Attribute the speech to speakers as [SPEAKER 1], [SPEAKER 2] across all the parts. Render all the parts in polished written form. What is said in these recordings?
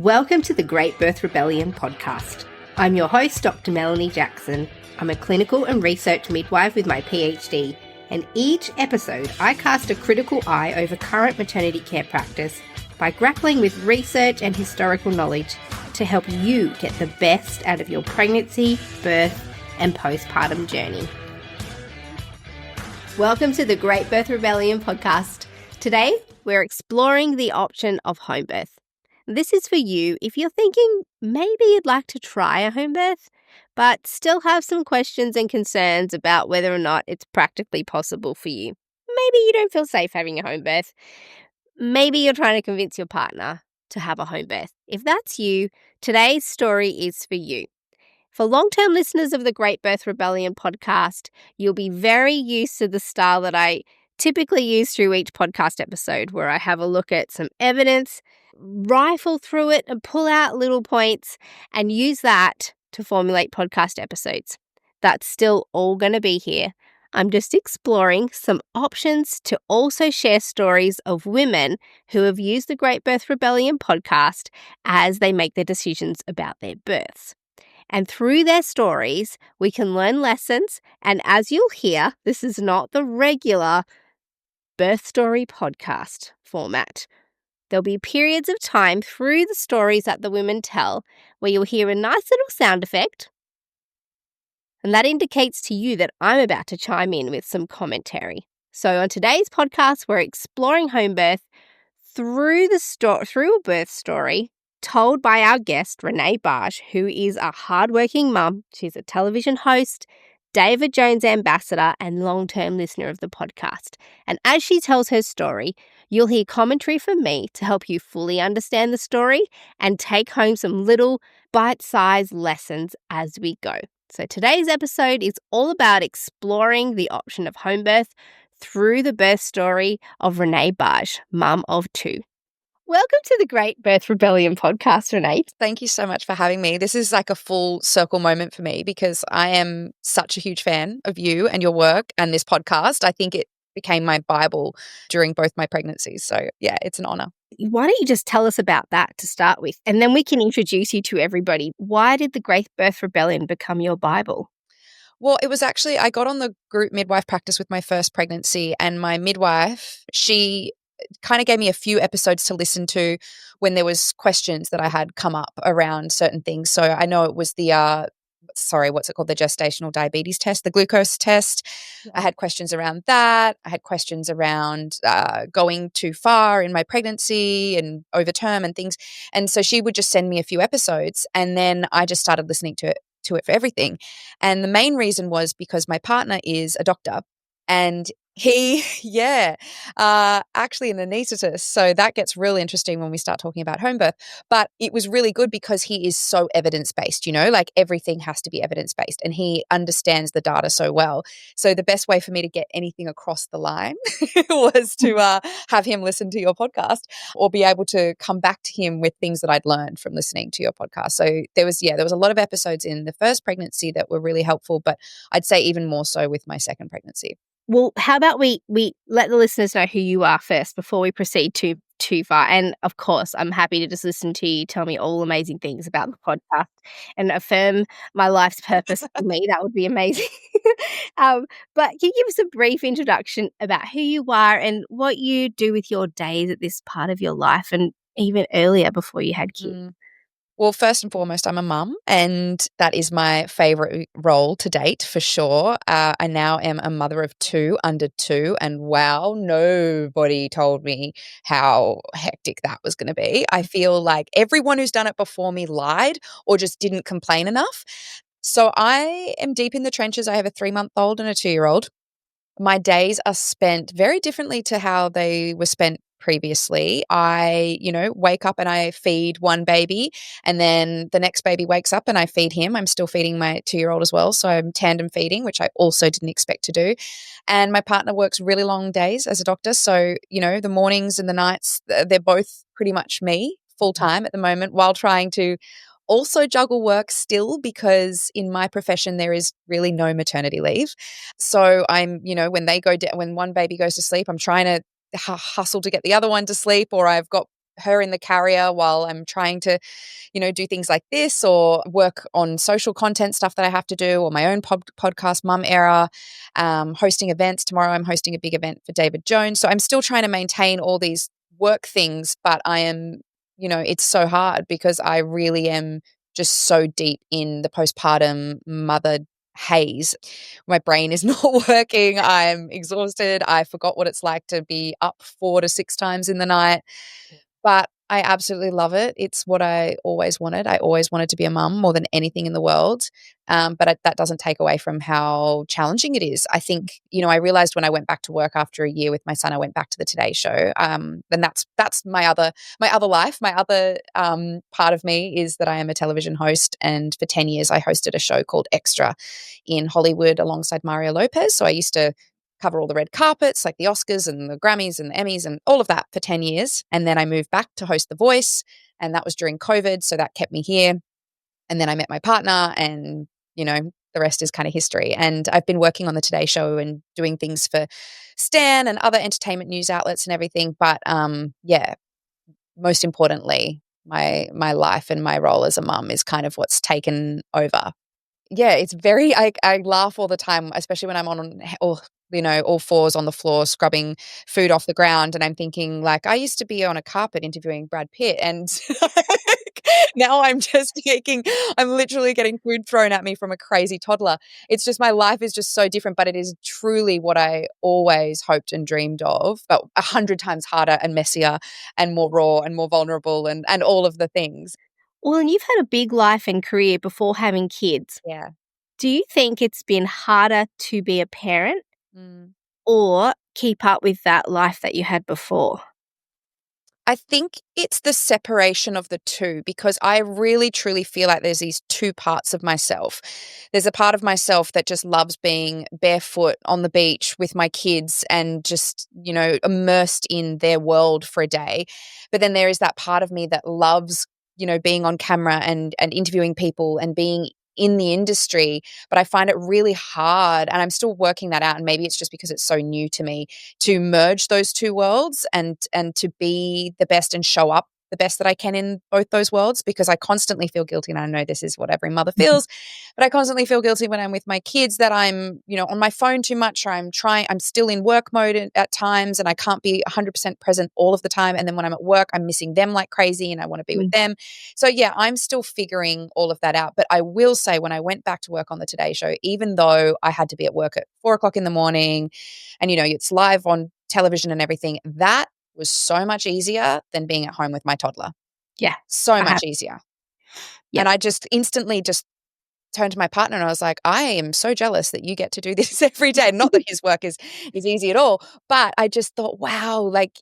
[SPEAKER 1] Welcome to the Great Birth Rebellion podcast. I'm your host, Dr. Melanie Jackson. I'm a clinical and research midwife with my PhD, and each episode I cast a critical eye over current maternity care practice by grappling with research and historical knowledge to help you get the best out of your pregnancy, birth, and postpartum journey. Welcome to the Great Birth Rebellion podcast. Today, we're exploring the option of home birth. This is for you if you're thinking maybe you'd like to try a home birth, but still have some questions and concerns about whether or not it's practically possible for you. Maybe you don't feel safe having a home birth. Maybe you're trying to convince your partner to have a home birth. If that's you, today's story is for you. For long-term listeners of the Great Birth Rebellion podcast, you'll be very used to the style that I typically use through each podcast episode, where I have a look at some evidence, rifle through it and pull out little points and use that to formulate podcast episodes. That's still all going to be here. I'm just exploring some options to also share stories of women who have used the Great Birth Rebellion podcast as they make their decisions about their births. And through their stories, we can learn lessons. And as you'll hear, this is not the regular birth story podcast format. There'll be periods of time through the stories that the women tell where you'll hear a nice little sound effect, and that indicates to you that I'm about to chime in with some commentary. So on today's podcast, we're exploring home birth through a birth story told by our guest, Renee Bargh, who is a hardworking mum. She's a television host, David Jones ambassador, and long-term listener of the podcast. And as she tells her story, you'll hear commentary from me to help you fully understand the story and take home some little bite-sized lessons as we go. So today's episode is all about exploring the option of home birth through the birth story of Renee Bargh, mum of two. Welcome to the Great Birth Rebellion podcast, Renee.
[SPEAKER 2] Thank you so much for having me. This is like a full circle moment for me because I am such a huge fan of you and your work and this podcast. I think it became my Bible during both my pregnancies. So yeah, it's an honor.
[SPEAKER 1] Why don't you just tell us about that to start with, and then we can introduce you to everybody. Why did the Great Birth Rebellion become your Bible?
[SPEAKER 2] Well, it was actually, I got on the group midwife practice with my first pregnancy, and my midwife, she kind of gave me a few episodes to listen to when there was questions that I had come up around certain things. So I know it was the what's it called? The gestational diabetes test, the glucose test. Yeah. I had questions around that. I had questions around going too far in my pregnancy and over term and things. And so she would just send me a few episodes, and then I just started listening to it for everything. And the main reason was because my partner is a doctor, and he, actually an anaesthetist. So that gets really interesting when we start talking about home birth. But it was really good because he is so evidence-based, like everything has to be evidence-based, and he understands the data so well. So the best way for me to get anything across the line was to have him listen to your podcast or be able to come back to him with things that I'd learned from listening to your podcast. So there was a lot of episodes in the first pregnancy that were really helpful, but I'd say even more so with my second pregnancy.
[SPEAKER 1] Well, how about we let the listeners know who you are first before we proceed too far. And of course, I'm happy to just listen to you tell me all amazing things about the podcast and affirm my life's purpose for me. That would be amazing. But can you give us a brief introduction about who you are and what you do with your days at this part of your life and even earlier before you had kids?
[SPEAKER 2] Well, first and foremost, I'm a mum, and that is my favorite role to date for sure. I now am a mother of two, under two, and wow, nobody told me how hectic that was going to be. I feel like everyone who's done it before me lied or just didn't complain enough. So I am deep in the trenches. I have a 3-month-old and a 2-year-old. My days are spent very differently to how they were spent previously. I, wake up and I feed one baby, and then the next baby wakes up and I feed him. I'm still feeding my 2-year-old as well. So I'm tandem feeding, which I also didn't expect to do. And my partner works really long days as a doctor. So, the mornings and the nights, they're both pretty much me full time at the moment, while trying to also juggle work still, because in my profession there is really no maternity leave. So I'm, when one baby goes to sleep, I'm trying to hustle to get the other one to sleep, or I've got her in the carrier while I'm trying to, do things like this or work on social content stuff that I have to do, or my own podcast, Mum Era, hosting events. Tomorrow I'm hosting a big event for David Jones. So I'm still trying to maintain all these work things, but I am, it's so hard because I really am just so deep in the postpartum mother haze. My brain is not working. I'm exhausted. I forgot what it's like to be up 4 to 6 times in the night. But I absolutely love it. It's what I always wanted. I always wanted to be a mum more than anything in the world. But that doesn't take away from how challenging it is. I think, I realized when I went back to work after a year with my son, I went back to the Today Show. And that's my other life. My other part of me is that I am a television host. And for 10 years, I hosted a show called Extra in Hollywood alongside Mario Lopez. So I used to cover all the red carpets like the Oscars and the Grammys and the Emmys and all of that for 10 years. And then I moved back to host The Voice, and that was during COVID. So that kept me here. And then I met my partner, and, the rest is kind of history. And I've been working on the Today Show and doing things for Stan and other entertainment news outlets and everything. But most importantly, my life and my role as a mum is kind of what's taken over. Yeah, it's very I laugh all the time, especially when I'm on all fours on the floor scrubbing food off the ground, and I'm thinking like I used to be on a carpet interviewing Brad Pitt, and now I'm literally getting food thrown at me from a crazy toddler. It's just my life is just so different, but it is truly what I always hoped and dreamed of, but 100 times harder and messier and more raw and more vulnerable and all of the things.
[SPEAKER 1] Well, and you've had a big life and career before having kids.
[SPEAKER 2] Yeah.
[SPEAKER 1] Do you think it's been harder to be a parent
[SPEAKER 2] Mm.
[SPEAKER 1] or keep up with that life that you had before?
[SPEAKER 2] I think it's the separation of the two, because I really truly feel like there's these two parts of myself. There's a part of myself that just loves being barefoot on the beach with my kids and just, immersed in their world for a day. But then there is that part of me that loves, being on camera and interviewing people and being in the industry, but I find it really hard, and I'm still working that out, and maybe it's just because it's so new to me, to merge those two worlds and to be the best and show up the best that I can in both those worlds, because I constantly feel guilty, and I know this is what every mother feels, but I constantly feel guilty when I'm with my kids that I'm, on my phone too much, or I'm still in work mode at times, and I can't be 100% present all of the time. And then when I'm at work, I'm missing them like crazy and I want to be with them. So yeah, I'm still figuring all of that out. But I will say, when I went back to work on the Today Show, even though I had to be at work at 4:00 in the morning and, it's live on television and everything, that was so much easier than being at home with my toddler.
[SPEAKER 1] Yeah.
[SPEAKER 2] So much easier.
[SPEAKER 1] Yep.
[SPEAKER 2] And I just instantly just turned to my partner and I was like, I am so jealous that you get to do this every day. Not that his work is easy at all, but I just thought, wow, like,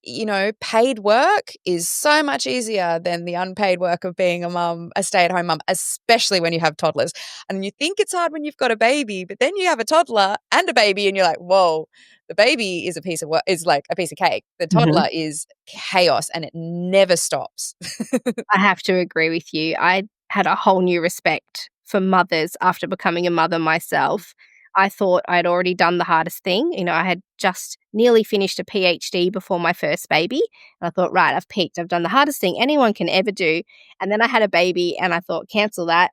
[SPEAKER 2] paid work is so much easier than the unpaid work of being a mum, a stay-at-home mum, especially when you have toddlers. And you think it's hard when you've got a baby, but then you have a toddler and a baby and you're like, whoa, the baby is a piece of work, is like a piece of cake. The toddler is chaos and it never stops.
[SPEAKER 1] I have to agree with you. I had a whole new respect for mothers after becoming a mother myself. I thought I'd already done the hardest thing. I had just nearly finished a PhD before my first baby. And I thought, right, I've peaked. I've done the hardest thing anyone can ever do. And then I had a baby and I thought, cancel that.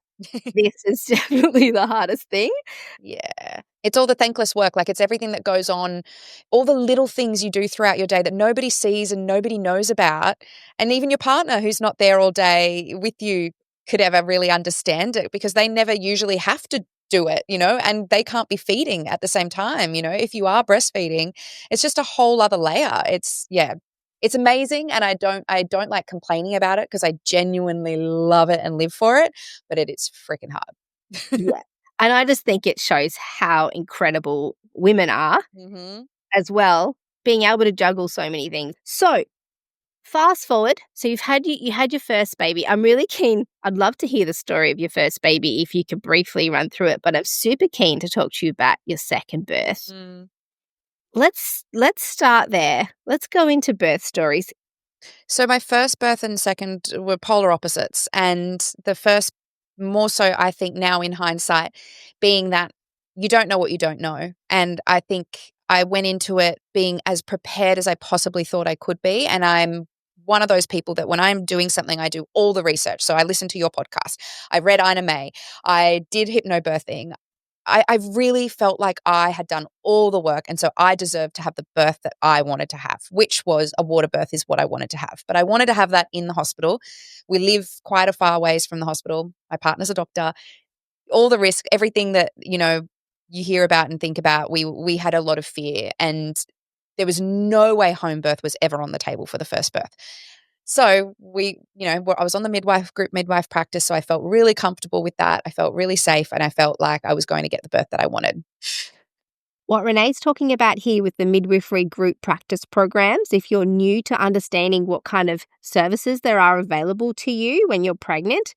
[SPEAKER 1] This is definitely the hardest thing.
[SPEAKER 2] Yeah. It's all the thankless work. Like, it's everything that goes on, all the little things you do throughout your day that nobody sees and nobody knows about. And even your partner, who's not there all day with you, could ever really understand it, because they never usually have to do it, and they can't be feeding at the same time. If you are breastfeeding, it's just a whole other layer. It's amazing. And I don't like complaining about it, because I genuinely love it and live for it, but it is freaking hard.
[SPEAKER 1] Yeah. And I just think it shows how incredible women are as well, being able to juggle so many things. So fast forward. So you had your first baby. I'm really keen. I'd love to hear the story of your first baby if you could briefly run through it, but I'm super keen to talk to you about your second birth. Let's start there. Let's go into birth stories.
[SPEAKER 2] So my first birth and second were polar opposites, and the first more so, I think now in hindsight, being that you don't know what you don't know. And I think I went into it being as prepared as I possibly thought I could be. And I'm one of those people that when I'm doing something, I do all the research. So I listened to your podcast. I read Ina May. I did hypnobirthing. I really felt like I had done all the work. And so I deserved to have the birth that I wanted to have, which was a water birth is what I wanted to have. But I wanted to have that in the hospital. We live quite a far ways from the hospital. My partner's a doctor. All the risk, everything that, you hear about and think about, we had a lot of fear. And there was no way home birth was ever on the table for the first birth. So I was on the midwife practice. So I felt really comfortable with that. I felt really safe and I felt like I was going to get the birth that I wanted.
[SPEAKER 1] What Renee's talking about here with the midwifery group practice programs, if you're new to understanding what kind of services there are available to you when you're pregnant,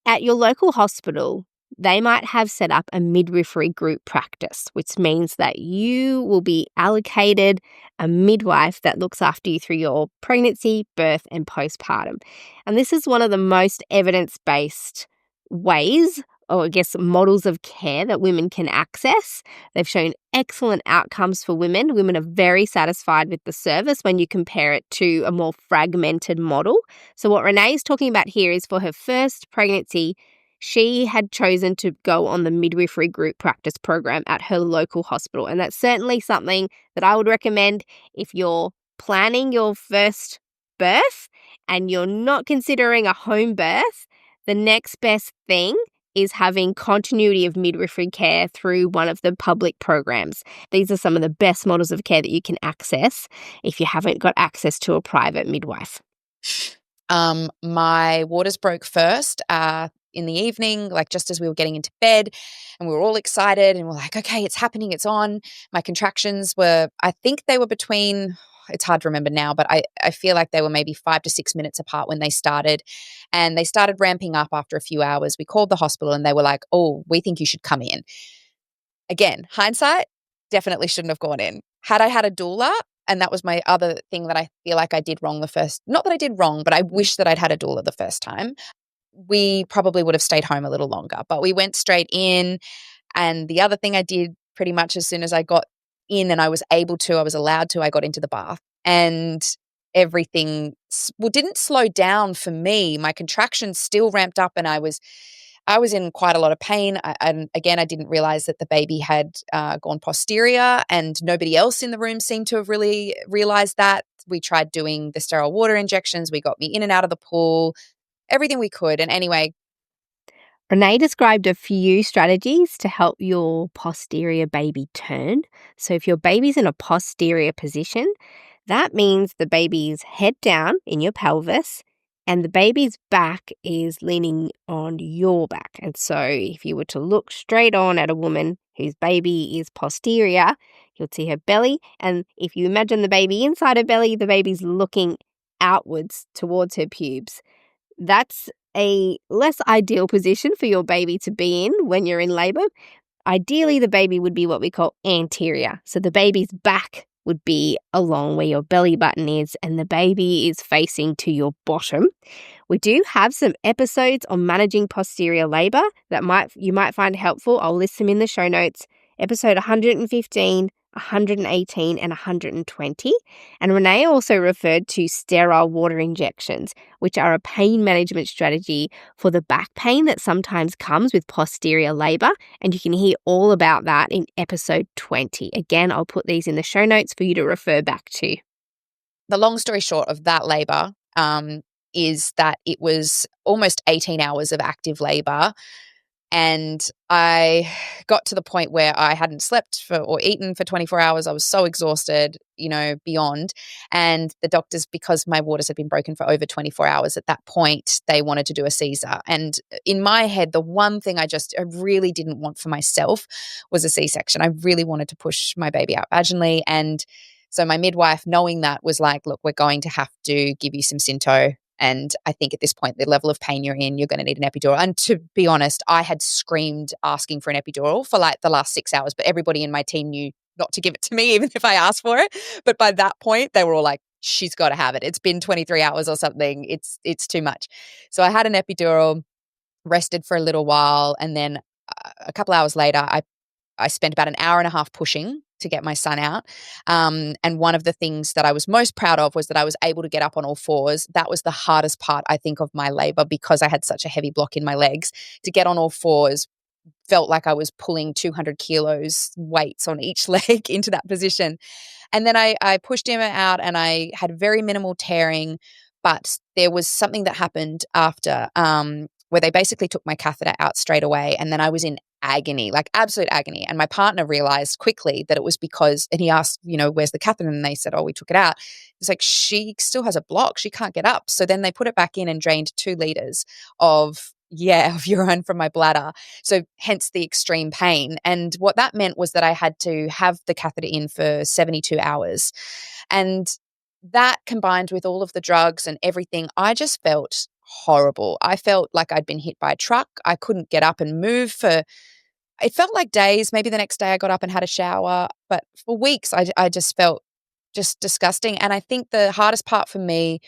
[SPEAKER 1] at your local hospital, they might have set up a midwifery group practice, which means that you will be allocated a midwife that looks after you through your pregnancy, birth, and postpartum. And this is one of the most evidence-based ways, or I guess models of care that women can access. They've shown excellent outcomes for women. Women are very satisfied with the service when you compare it to a more fragmented model. So what Renee is talking about here is for her first pregnancy, she had chosen to go on the midwifery group practice program at her local hospital. And that's certainly something that I would recommend if you're planning your first birth and you're not considering a home birth. The next best thing is having continuity of midwifery care through one of the public programs. These are some of the best models of care that you can access if you haven't got access to a private midwife.
[SPEAKER 2] My waters broke first in the evening, like just as we were getting into bed, and we were all excited and we're like, okay, it's happening, it's on. My contractions were, I think they were between, it's hard to remember now, but I feel like they were maybe 5 to 6 minutes apart when they started, and they started ramping up after a few hours. We called the hospital and they were like, oh, we think you should come in. Again, hindsight, definitely shouldn't have gone in. Had I had a doula, and that was my other thing that I feel like I did wrong the first, not that I did wrong, but I wish that I'd had a doula the first time. We probably would have stayed home a little longer, but we went straight in. And the other thing I did pretty much as soon as I got in and I was allowed to, I got into the bath, and everything didn't slow down for me. My contractions still ramped up and I was in quite a lot of pain. And again, I didn't realize that the baby had gone posterior, and nobody else in the room seemed to have really realized that. We tried doing the sterile water injections. We got me in and out of the pool, everything we could. And anyway,
[SPEAKER 1] Renee described a few strategies to help your posterior baby turn. So if your baby's in a posterior position, that means the baby's head down in your pelvis and the baby's back is leaning on your back. And so if you were to look straight on at a woman whose baby is posterior, you'll see her belly. And if you imagine the baby inside her belly, the baby's looking outwards towards her pubes. That's a less ideal position for your baby to be in when you're in labor. Ideally, the baby would be what we call anterior. So the baby's back would be along where your belly button is and the baby is facing to your bottom. We do have some episodes on managing posterior labor that you might find helpful. I'll list them in the show notes. Episode 115, 118 and 120. And Renee also referred to sterile water injections, which are a pain management strategy for the back pain that sometimes comes with posterior labor. And you can hear all about that in episode 20. Again, I'll put these in the show notes for you to refer back to.
[SPEAKER 2] The long story short of that labor is that it was almost 18 hours of active labor. And I got to the point where I hadn't slept or eaten for 24 hours. I was so exhausted, beyond. And the doctors, because my waters had been broken for over 24 hours at that point, they wanted to do a Caesar. And in my head, the one thing I really didn't want for myself was a C-section. I really wanted to push my baby out vaginally. And so my midwife, knowing that, was like, look, we're going to have to give you some Synto. And I think at this point, the level of pain you're in, you're going to need an epidural. And to be honest, I had screamed asking for an epidural for like the last 6 hours, but everybody in my team knew not to give it to me, even if I asked for it. But by that point, they were all like, she's got to have it. It's been 23 hours or something. It's too much. So I had an epidural, rested for a little while. And then a couple hours later, I spent about an hour and a half pushing to get my son out. And one of the things that I was most proud of was that I was able to get up on all fours. That was the hardest part, I think, of my labor, because I had such a heavy block in my legs. To get on all fours felt like I was pulling 200 kilos weights on each leg into that position. And then I pushed him out and I had very minimal tearing, but there was something that happened after where they basically took my catheter out straight away. And then I was in agony, like absolute agony. And my partner realized quickly that it was because, and he asked, where's the catheter? And they said, oh, we took it out. It's like, she still has a block. She can't get up. So then they put it back in and drained 2 liters of urine from my bladder. So hence the extreme pain. And what that meant was that I had to have the catheter in for 72 hours. And that, combined with all of the drugs and everything, I just felt horrible. I felt like I'd been hit by a truck. I couldn't get up and move it felt like days. Maybe the next day I got up and had a shower, but for weeks I just felt just disgusting. And I think the hardest part for me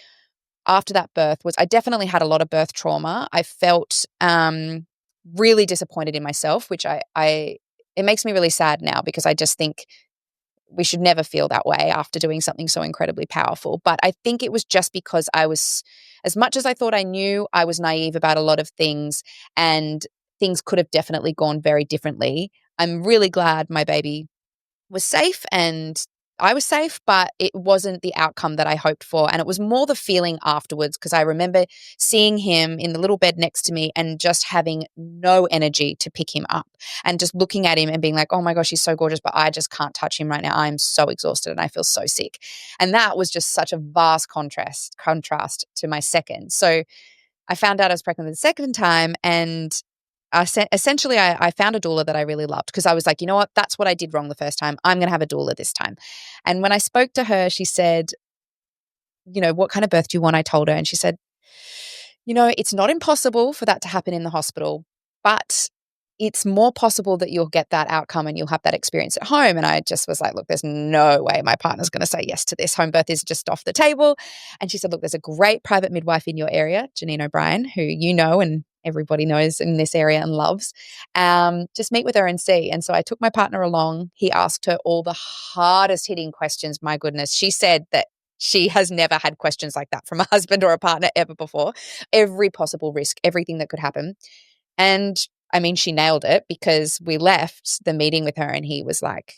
[SPEAKER 2] after that birth was I definitely had a lot of birth trauma. I felt really disappointed in myself, which it makes me really sad now, because I just think we should never feel that way after doing something so incredibly powerful. But I think it was just because I was, as much as I thought I knew, I was naive about a lot of things, and things could have definitely gone very differently. I'm really glad my baby was safe and I was safe, but it wasn't the outcome that I hoped for. And it was more the feeling afterwards, because I remember seeing him in the little bed next to me and just having no energy to pick him up, and just looking at him and being like, oh my gosh, he's so gorgeous, but I just can't touch him right now. I'm so exhausted and I feel so sick. And that was just such a vast contrast to my second. So I found out I was pregnant the second time, and essentially, I found a doula that I really loved, because I was like, you know what, that's what I did wrong the first time. I'm going to have a doula this time. And when I spoke to her, she said, what kind of birth do you want? I told her, and she said, it's not impossible for that to happen in the hospital, but it's more possible that you'll get that outcome and you'll have that experience at home. And I just was like, look, there's no way my partner's going to say yes to this. Home birth is just off the table. And she said, look, there's a great private midwife in your area, Janine O'Brien, who and everybody knows in this area and loves. Just meet with her and see. And so I took my partner along. He asked her all the hardest hitting questions. My goodness. She said that she has never had questions like that from a husband or a partner ever before. Every possible risk, everything that could happen. And I mean, she nailed it, because we left the meeting with her and he was like,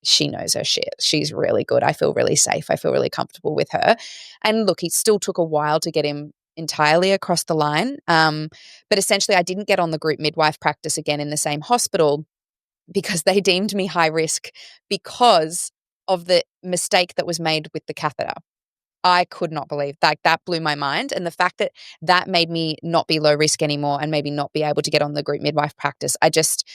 [SPEAKER 2] she knows her shit. She's really good. I feel really safe. I feel really comfortable with her. And look, it still took a while to get him entirely across the line. But essentially, I didn't get on the group midwife practice again in the same hospital, because they deemed me high risk because of the mistake that was made with the catheter. I could not believe that blew my mind. And the fact that made me not be low risk anymore and maybe not be able to get on the group midwife practice. I just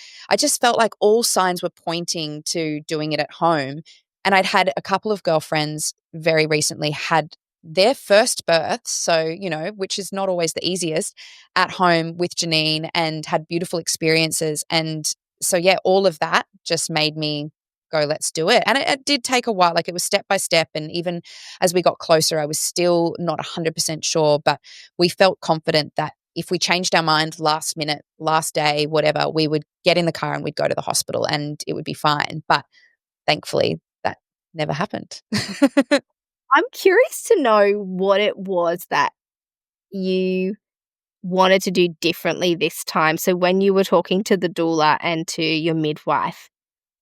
[SPEAKER 2] felt like all signs were pointing to doing it at home. And I'd had a couple of girlfriends very recently had their first birth, so, which is not always the easiest, at home with Janine, and had beautiful experiences. And so, yeah, all of that just made me go, let's do it. And it did take a while. Like, it was step by step. And even as we got closer, I was still not 100% sure, but we felt confident that if we changed our mind last minute, last day, whatever, we would get in the car and we'd go to the hospital and it would be fine. But thankfully that never happened.
[SPEAKER 1] I'm curious to know what it was that you wanted to do differently this time. So when you were talking to the doula and to your midwife,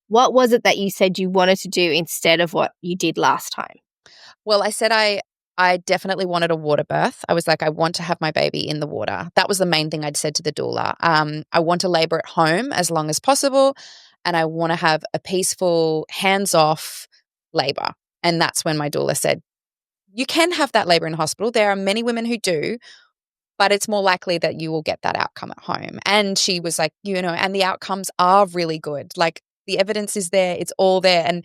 [SPEAKER 1] what was it that you said you wanted to do instead of what you did last time?
[SPEAKER 2] Well, I said I definitely wanted a water birth. I was like, I want to have my baby in the water. That was the main thing I'd said to the doula. I want to labor at home as long as possible, and I want to have a peaceful, hands-off labor. And that's when my doula said, you can have that labor in hospital. There are many women who do, but it's more likely that you will get that outcome at home. And she was like, and the outcomes are really good. Like, the evidence is there. It's all there. And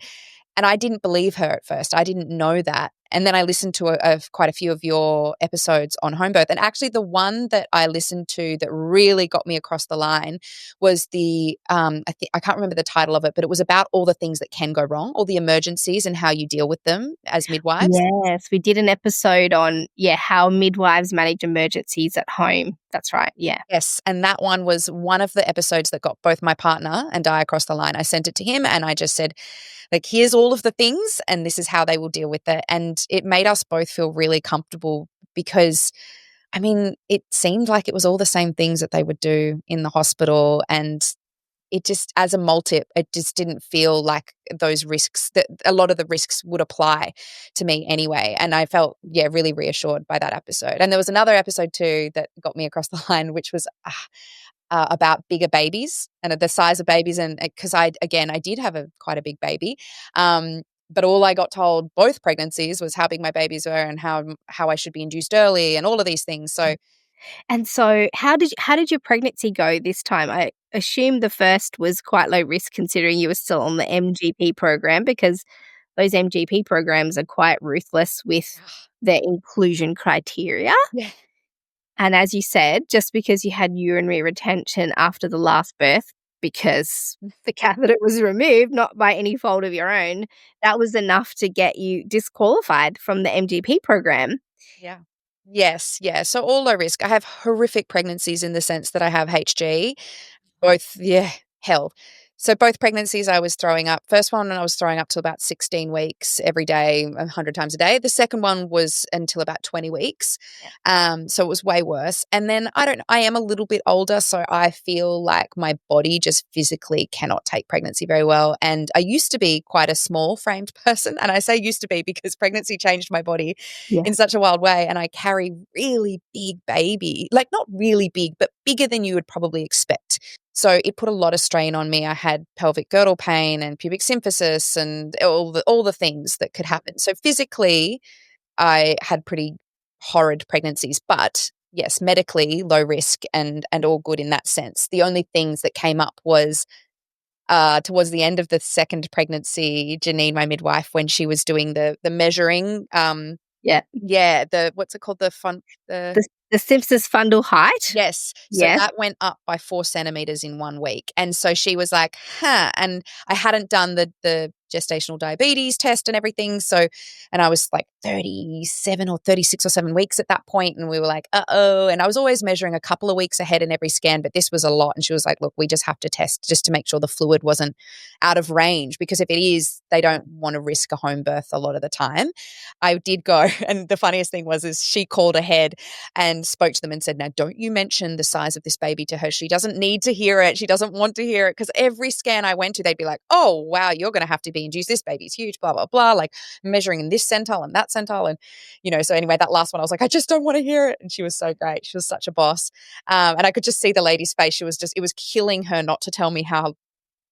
[SPEAKER 2] I didn't believe her at first. I didn't know that. And then I listened to quite a few of your episodes on home birth. And actually, the one that I listened to that really got me across the line was I can't remember the title of it, but it was about all the things that can go wrong, all the emergencies and how you deal with them as midwives.
[SPEAKER 1] Yes, we did an episode on, how midwives manage emergencies at home. That's right. Yeah.
[SPEAKER 2] Yes, and that one was one of the episodes that got both my partner and I across the line. I sent it to him and I just said, like, here's all of the things and this is how they will deal with it. And it made us both feel really comfortable because, I mean, it seemed like it was all the same things that they would do in the hospital. And it just, as a multip, it just didn't feel like those risks, that a lot of the risks would apply to me anyway. And I felt, really reassured by that episode. And there was another episode too that got me across the line, which was about bigger babies and the size of babies. And because I did have quite a big baby. But all I got told both pregnancies was how big my babies were and how I should be induced early and all of these things. So
[SPEAKER 1] And so how did your pregnancy go this time? I assume the first was quite low risk considering you were still on the MGP program, because those MGP programs are quite ruthless with their inclusion criteria.
[SPEAKER 2] yeah,
[SPEAKER 1] And as you said, just because you had urinary retention after the last birth, because the catheter was removed, not by any fault of your own, that was enough to get you disqualified from the MGP program.
[SPEAKER 2] yeah. Yes, yeah. So all low risk. I have horrific pregnancies in the sense that I have HG. Both, hell. So both pregnancies I was throwing up. First one I was throwing up till about 16 weeks every day, 100 times a day. The second one was until about 20 weeks. So it was way worse. And then I am a little bit older, so I feel like my body just physically cannot take pregnancy very well. And I used to be quite a small framed person. And I say used to be because pregnancy changed my body
[SPEAKER 1] Yeah.
[SPEAKER 2] in such a wild way. And I carry really big baby, like not really big, but bigger than you would probably expect. So it put a lot of strain on me. I had pelvic girdle pain and pubic symphysis and all the things that could happen. So physically, I had pretty horrid pregnancies, but yes, medically low risk and all good in that sense. The only things that came up was towards the end of the second pregnancy, Janine, my midwife, when she was doing the measuring,
[SPEAKER 1] Yeah.
[SPEAKER 2] the what's it called, the
[SPEAKER 1] The Simpsons fundal height.
[SPEAKER 2] yes. So
[SPEAKER 1] Yes.
[SPEAKER 2] that went up by 4 centimeters in 1 week. And so she was like, huh. And I hadn't done the gestational diabetes test and everything. So, and I was like 37 or 36 or 7 weeks at that point. And we were like, uh-oh. And I was always measuring a couple of weeks ahead in every scan, but this was a lot. And she was like, look, we just have to test just to make sure the fluid wasn't out of range. Because if it is, they don't want to risk a home birth a lot of the time. I did go. And the funniest thing is she called ahead and spoke to them and said, now, don't you mention the size of this baby to her. She doesn't need to hear it. She doesn't want to hear it. Because every scan I went to, they'd be like, oh, wow, you're going to have to be induced. This baby's huge, blah, blah, blah, like measuring in this centile and that centile. And, so anyway, that last one, I was like, I just don't want to hear it. And she was so great. She was such a boss. And I could just see the lady's face. It was killing her not to tell me how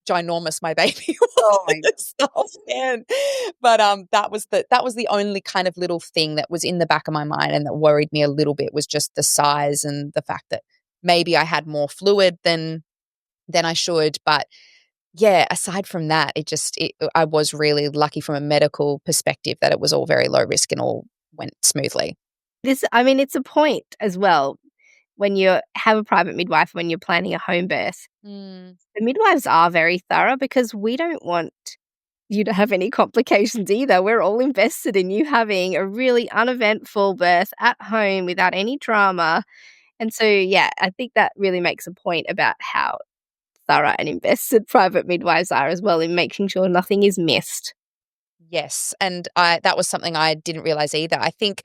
[SPEAKER 2] ginormous my baby was.
[SPEAKER 1] Oh my
[SPEAKER 2] the whole scan. But that was the only kind of little thing that was in the back of my mind and that worried me a little bit, was just the size and the fact that maybe I had more fluid than I should. But yeah, aside from that, I was really lucky from a medical perspective that it was all very low risk and all went smoothly.
[SPEAKER 1] It's a point as well when you have a private midwife, when you're planning a home birth.
[SPEAKER 2] Mm.
[SPEAKER 1] The midwives are very thorough because we don't want you to have any complications either. We're all invested in you having a really uneventful birth at home without any drama. And so, I think that really makes a point about how thorough and invested private midwives are as well in making sure nothing is missed.
[SPEAKER 2] Yes, and that was something I didn't realize either. I think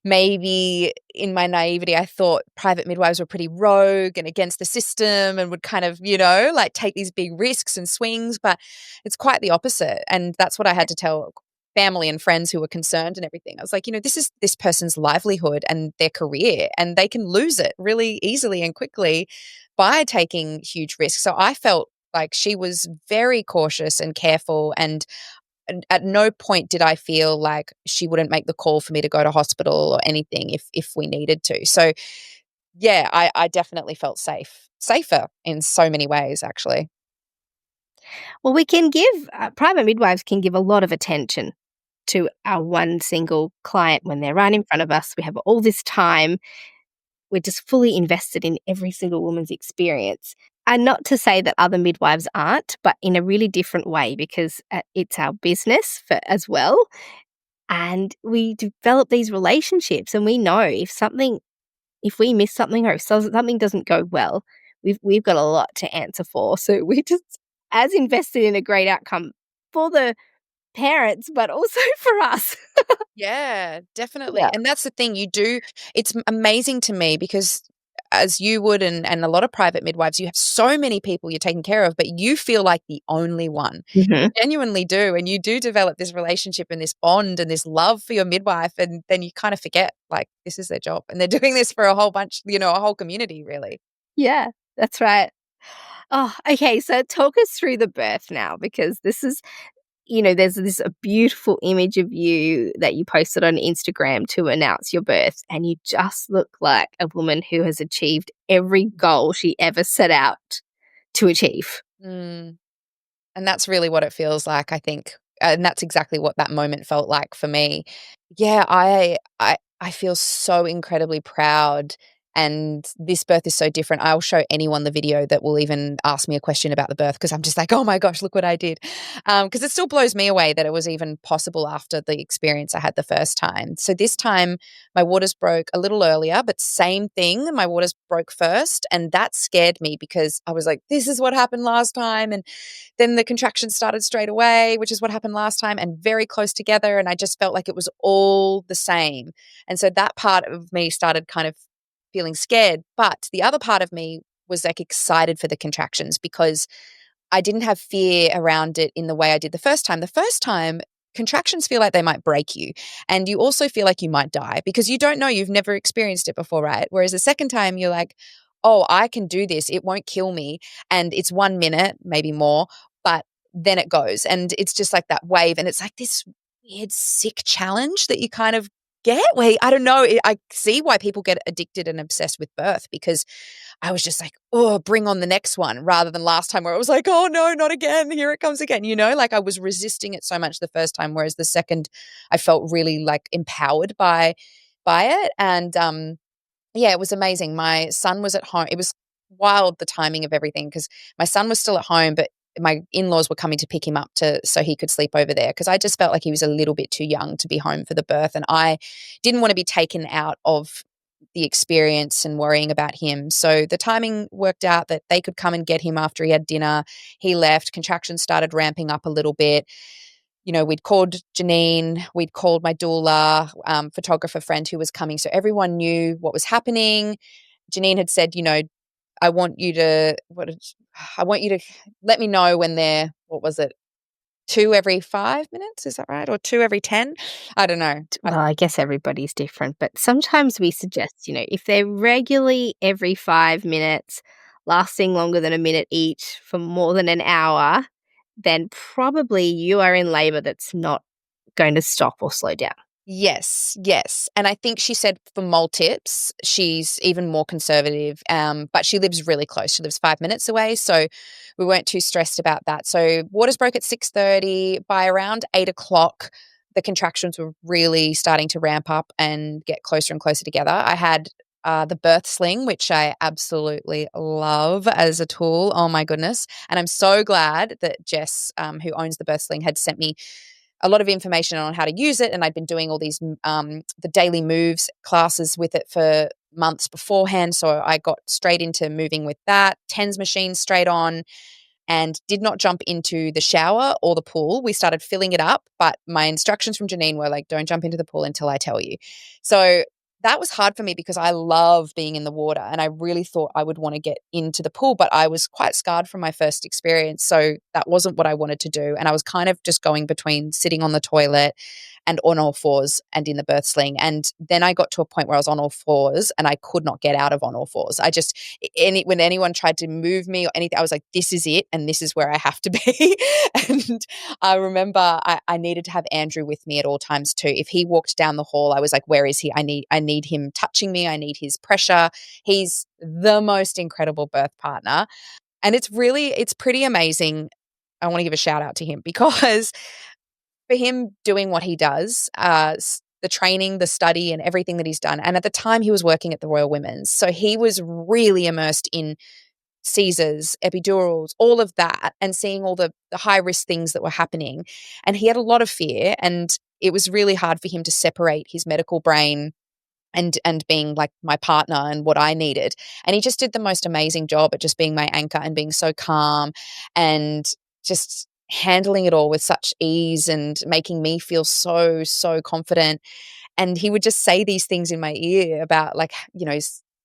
[SPEAKER 2] maybe in my naivety, I thought private midwives were pretty rogue and against the system and would kind of, like take these big risks and swings, but it's quite the opposite. And that's what I had to tell family and friends who were concerned and everything. I was like, this is this person's livelihood and their career, and they can lose it really easily and quickly by taking huge risks. So I felt like she was very cautious and careful, and at no point did I feel like she wouldn't make the call for me to go to hospital or anything if we needed to. So yeah, I definitely felt safer in so many ways, actually.
[SPEAKER 1] Well, we can give private midwives can give a lot of attention to our one single client when they're right in front of us. We have all this time. We're just fully invested in every single woman's experience. And not to say that other midwives aren't, but in a really different way because it's our business as well. And we develop these relationships and we know if we miss something or if something doesn't go well, we've got a lot to answer for. So we're just as invested in a great outcome for the parents, but also for us.
[SPEAKER 2] Yeah, definitely.
[SPEAKER 1] Yeah.
[SPEAKER 2] And that's the thing it's amazing to me because as you would and a lot of private midwives, you have so many people you're taking care of, but you feel like the only one.
[SPEAKER 1] Mhm.
[SPEAKER 2] You genuinely do. And you do develop this relationship and this bond and this love for your midwife. And then you kind of forget like this is their job. And they're doing this for a whole bunch, a whole community really.
[SPEAKER 1] Yeah, that's right. Oh, okay. So talk us through the birth now, because this is, there's this a beautiful image of you that you posted on Instagram to announce your birth, and you just look like a woman who has achieved every goal she ever set out to achieve.
[SPEAKER 2] Mm. And that's really what it feels like, I think. And that's exactly what that moment felt like for me. Yeah, I feel so incredibly proud and this birth is so different. I'll show anyone the video that will even ask me a question about the birth because I'm just like, "Oh my gosh, look what I did." Because it still blows me away that it was even possible after the experience I had the first time. So this time my waters broke a little earlier, but same thing, my waters broke first, and that scared me because I was like, "This is what happened last time." And then the contractions started straight away, which is what happened last time, and very close together. And I just felt like it was all the same. And so that part of me started kind of feeling scared. But the other part of me was like excited for the contractions because I didn't have fear around it in the way I did the first time. The first time, contractions feel like they might break you. And you also feel like you might die because you don't know, you've never experienced it before, right? Whereas the second time, you're like, oh, I can do this. It won't kill me. And it's 1 minute, maybe more, but then it goes. And it's just like that wave. And it's like this weird, sick challenge that you kind of get where I don't know. I see why people get addicted and obsessed with birth because I was just like, oh, bring on the next one rather than last time where I was like, oh no, not again. Here it comes again. Like I was resisting it so much the first time, whereas the second I felt really like empowered by it. And yeah, it was amazing. My son was at home. It was wild the timing of everything because my son was still at home, but my in-laws were coming to pick him up so he could sleep over there because I just felt like he was a little bit too young to be home for the birth and I didn't want to be taken out of the experience and worrying about him. So the timing worked out that they could come and get him after he had dinner. He left, contractions started ramping up a little bit. We'd called Janine, we'd called my doula, photographer friend who was coming. So everyone knew what was happening. Janine had said, I want you to let me know when they're, what was it? 2 every 5 minutes, is that right? Or 2 every 10? I don't know.
[SPEAKER 1] Well, I guess everybody's different, but sometimes we suggest, if they're regularly every 5 minutes, lasting longer than a minute each for more than an hour, then probably you are in labor that's not going to stop or slow down.
[SPEAKER 2] Yes, yes. And I think she said for multips, she's even more conservative, but she lives really close. She lives 5 minutes away, so we weren't too stressed about that. So waters broke at 6:30. By around 8 o'clock, the contractions were really starting to ramp up and get closer and closer together. I had the birth sling, which I absolutely love as a tool. Oh my goodness. And I'm so glad that Jess, who owns the birth sling, had sent me a lot of information on how to use it. And I'd been doing all these, the daily moves classes with it for months beforehand. So I got straight into moving with that, TENS machine straight on, and did not jump into the shower or the pool. We started filling it up, but my instructions from Janine were like, don't jump into the pool until I tell you. So that was hard for me because I love being in the water and I really thought I would want to get into the pool, but I was quite scarred from my first experience. So that wasn't what I wanted to do. And I was kind of just going between sitting on the toilet and on all fours and in the birth sling. And then I got to a point where I was on all fours and I could not get out of on all fours. When anyone tried to move me or anything, I was like, this is it. And this is where I have to be. And I remember I needed to have Andrew with me at all times too. If he walked down the hall, I was like, where is he? I need him touching me. I need his pressure. He's the most incredible birth partner. And it's pretty amazing. I want to give a shout out to him because for him doing what he does, the training, the study, and everything that he's done. And at the time, he was working at the Royal Women's. So he was really immersed in Caesars, epidurals, all of that, and seeing all the high risk things that were happening. And he had a lot of fear, and it was really hard for him to separate his medical brain and being like my partner and what I needed. And he just did the most amazing job at just being my anchor and being so calm and just handling it all with such ease and making me feel so, so confident. And he would just say these things in my ear about, like,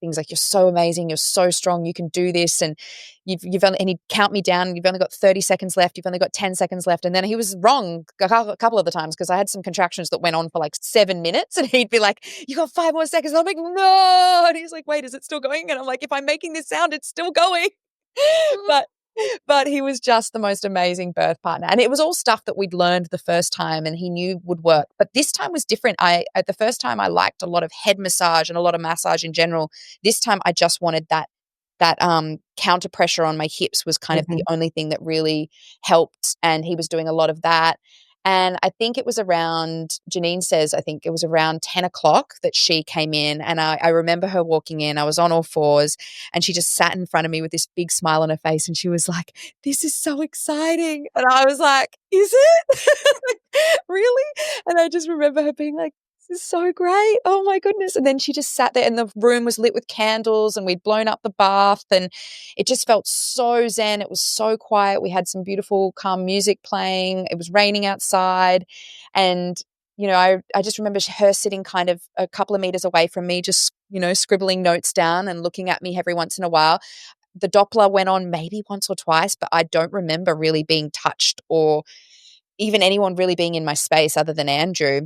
[SPEAKER 2] things like, you're so amazing, you're so strong, you can do this. And you've only, and he'd count me down, you've only got 30 seconds left, you've only got 10 seconds left. And then he was wrong a couple of the times, because I had some contractions that went on for like 7 minutes, and he'd be like, you got 5 more seconds. And I'm like, no. And he's like, wait, is it still going? And I'm like, if I'm making this sound, it's still going. But he was just the most amazing birth partner. And it was all stuff that we'd learned the first time and he knew would work. But this time was different. At the first time, I liked a lot of head massage and a lot of massage in general. This time I just wanted that counter pressure on my hips was kind of the only thing that really helped. And he was doing a lot of that. And I think it was around, Janine says, I think it was around 10 o'clock that she came in. And I remember her walking in. I was on all fours and she just sat in front of me with this big smile on her face. And she was like, this is so exciting. And I was like, is it? Really? And I just remember her being like, this is so great. Oh my goodness. And then she just sat there and the room was lit with candles and we'd blown up the bath and it just felt so zen. It was so quiet. We had some beautiful, calm music playing. It was raining outside. And, I just remember her sitting kind of a couple of meters away from me, just, scribbling notes down and looking at me every once in a while. The Doppler went on maybe once or twice, but I don't remember really being touched or even anyone really being in my space other than Andrew.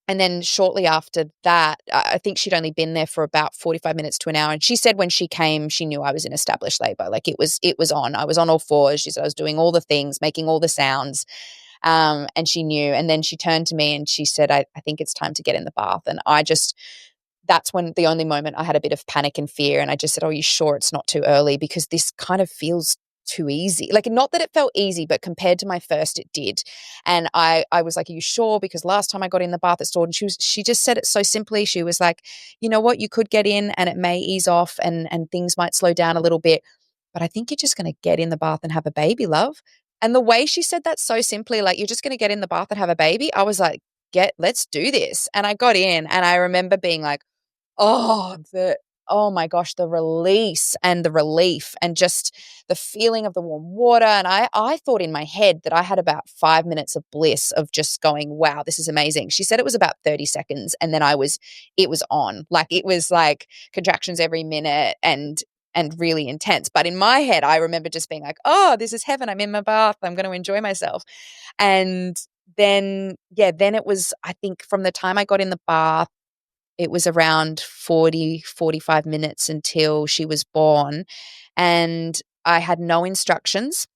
[SPEAKER 2] And then shortly after that, I think she'd only been there for about 45 minutes to an hour. And she said when she came, she knew I was in established labor. Like it was on. I was on all fours. She said I was doing all the things, making all the sounds. And she knew. And then she turned to me and she said, I think it's time to get in the bath. And that's when the only moment I had a bit of panic and fear. And I just said, oh, are you sure it's not too early? Because this kind of feels too easy. Like, not that it felt easy, but compared to my first, it did. And I was like, are you sure? Because last time I got in the bath, it stored. And she just said it so simply. She was like, you know what, you could get in and it may ease off and things might slow down a little bit, but I think you're just going to get in the bath and have a baby, love. And the way she said that so simply, like, you're just going to get in the bath and have a baby, I was like, let's do this. And I got in and I remember being like, oh my gosh, the release and the relief and just the feeling of the warm water. And I thought in my head that I had about 5 minutes of bliss of just going, wow, this is amazing. She said it was about 30 seconds. And then it was on. Like, it was like contractions every minute and really intense. But in my head, I remember just being like, oh, this is heaven. I'm in my bath. I'm going to enjoy myself. And then it was, I think from the time I got in the bath, it was around 40, 45 minutes until she was born. And I had no instructions.